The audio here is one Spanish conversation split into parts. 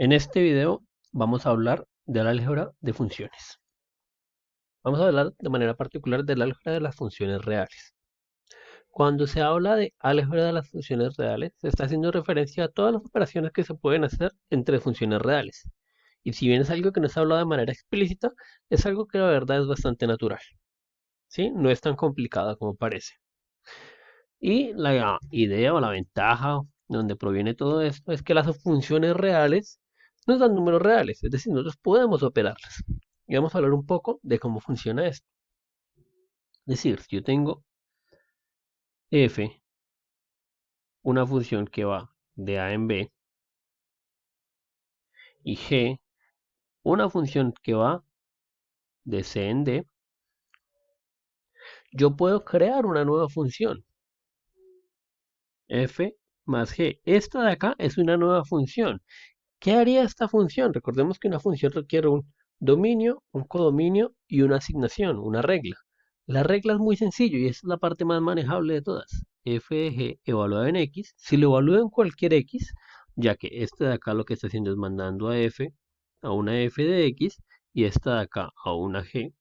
En este video vamos a hablar del álgebra de funciones. Vamos a hablar de manera particular del álgebra de las funciones reales. Cuando se habla de álgebra de las funciones reales, se está haciendo referencia a todas las operaciones que se pueden hacer entre funciones reales. Y si bien es algo que no se habla de manera explícita, es algo que la verdad es bastante natural. ¿Sí? No es tan complicado como parece. Y la idea o la ventaja de donde proviene todo esto es que las funciones reales nos dan números reales, es decir, nosotros podemos operarlas. Y vamos a hablar un poco de cómo funciona esto. Es decir, si yo tengo f, una función que va de a en b, y g, una función que va de c en d, yo puedo crear una nueva función, f más g. Esta de acá es una nueva función. ¿Qué haría esta función? Recordemos que una función requiere un dominio, un codominio y una asignación, una regla. La regla es muy sencillo y esa es la parte más manejable de todas. F de g evaluado en x. Si lo evalúo en cualquier x, ya que este de acá lo que está haciendo es mandando a una f de x, y esta de acá a una g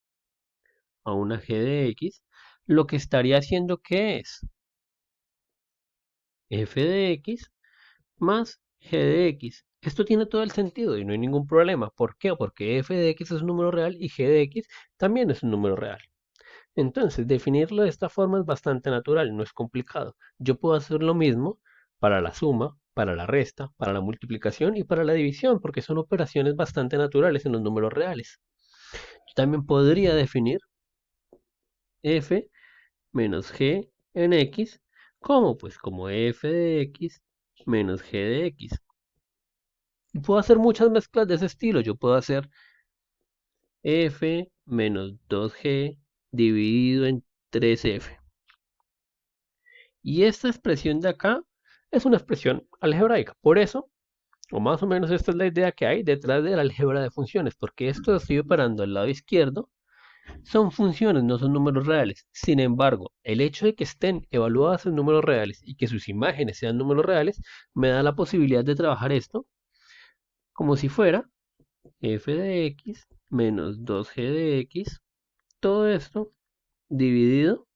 de x, lo que estaría haciendo, ¿qué es? F de x más g de x. Esto tiene todo el sentido y no hay ningún problema. ¿Por qué? Porque f de x es un número real y g de x también es un número real. Entonces, definirlo de esta forma es bastante natural, no es complicado. Yo puedo hacer lo mismo para la suma, para la resta, para la multiplicación y para la división, porque son operaciones bastante naturales en los números reales. Yo también podría definir f menos g en x como pues como f de x menos g de x. Y puedo hacer muchas mezclas de ese estilo. Yo puedo hacer f menos 2g dividido en 3f. Y esta expresión de acá es una expresión algebraica. Por eso, o más o menos esta es la idea que hay detrás de la álgebra de funciones, porque esto lo estoy operando al lado izquierdo, son funciones, no son números reales. Sin embargo, el hecho de que estén evaluadas en números reales y que sus imágenes sean números reales, me da la posibilidad de trabajar esto como si fuera f de x menos 2g de x, todo esto dividido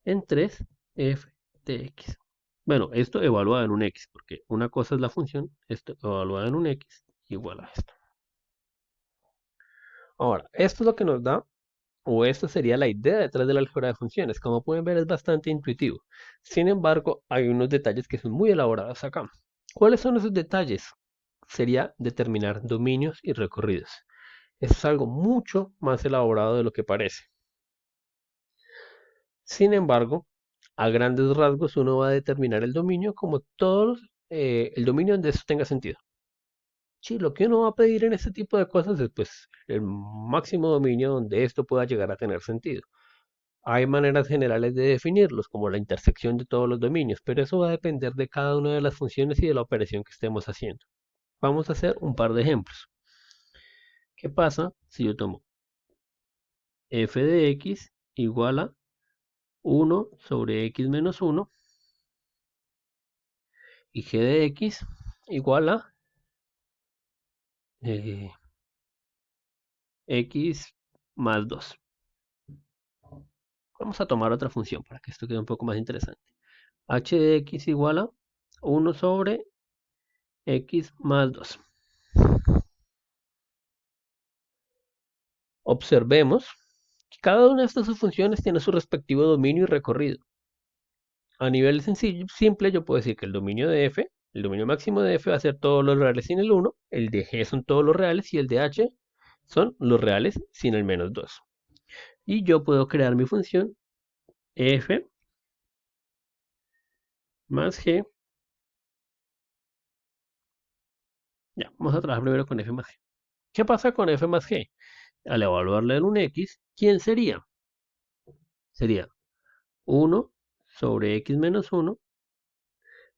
en 3f de x. Bueno, esto evaluado en un x, porque una cosa es la función, esto evaluado en un x igual a esto. Ahora, esto es lo que nos da, o esta sería la idea detrás de la álgebra de funciones. Como pueden ver, es bastante intuitivo. Sin embargo, hay unos detalles que son muy elaborados acá. ¿Cuáles son esos detalles? Sería determinar dominios y recorridos. Eso es algo mucho más elaborado de lo que parece. Sin embargo, a grandes rasgos uno va a determinar el dominio como el dominio donde eso tenga sentido. Sí, lo que uno va a pedir en este tipo de cosas es pues el máximo dominio donde esto pueda llegar a tener sentido. Hay maneras generales de definirlos, como la intersección de todos los dominios, pero eso va a depender de cada una de las funciones y de la operación que estemos haciendo. Vamos a hacer un par de ejemplos. ¿Qué pasa si yo tomo f de x igual a 1 sobre x menos 1 y g de x igual a eh, x más 2? Vamos a tomar otra función para que esto quede un poco más interesante. H de x igual a 1 sobre x más 2. Observemos que cada una de estas funciones tiene su respectivo dominio y recorrido. A nivel sencillo, simple, yo puedo decir que el dominio de f, el dominio máximo de f va a ser todos los reales sin el 1, el de g son todos los reales y el de h son los reales sin el menos 2. Y yo puedo crear mi función f más g. Ya, vamos a trabajar primero con f más g. ¿Qué pasa con f más g? Al evaluarla en un x, ¿quién sería? Sería 1 sobre x menos 1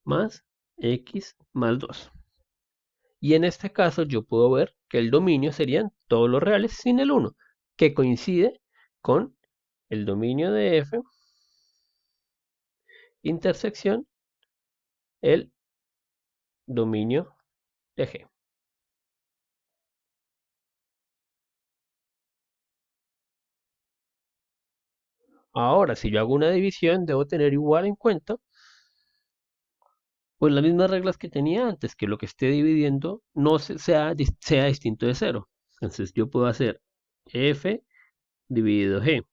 más x más 2. Y en este caso yo puedo ver que el dominio serían todos los reales sin el 1, que coincide con el dominio de f intersección el dominio de g. Ahora, si yo hago una división, debo tener igual en cuenta, pues las mismas reglas que tenía antes, que lo que esté dividiendo no sea distinto de cero. Entonces yo puedo hacer f dividido g.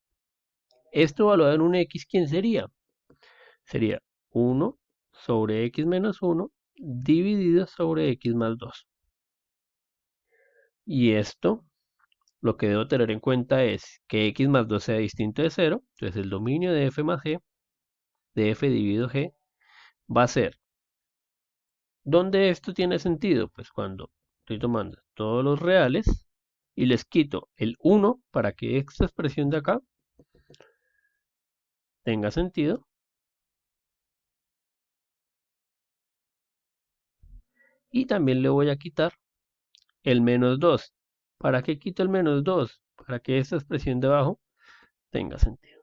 Esto evaluado en un x, ¿quién sería? Sería 1/x-1 dividido sobre x más 2. Y esto, lo que debo tener en cuenta es que x más 2 sea distinto de cero. Entonces el dominio de f más g, de f dividido g, va a ser, ¿dónde esto tiene sentido? Pues cuando estoy tomando todos los reales y les quito el 1 para que esta expresión de acá tenga sentido. Y también le voy a quitar el menos 2. ¿Para qué quito el menos 2? Para que esta expresión de abajo tenga sentido,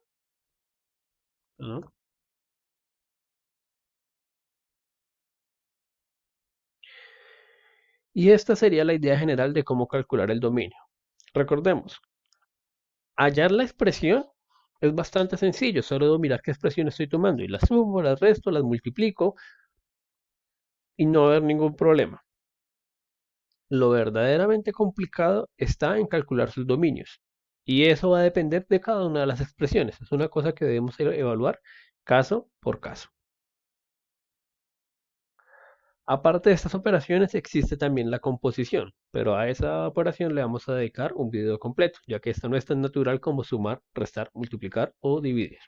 ¿no? Y esta sería la idea general de cómo calcular el dominio. Recordemos, hallar la expresión es bastante sencillo, solo debo mirar qué expresión estoy tomando y las sumo, las resto, las multiplico y no haber ningún problema. Lo verdaderamente complicado está en calcular sus dominios y eso va a depender de cada una de las expresiones. Es una cosa que debemos evaluar caso por caso. Aparte de estas operaciones existe también la composición, pero a esa operación le vamos a dedicar un video completo, ya que esta no es tan natural como sumar, restar, multiplicar o dividir.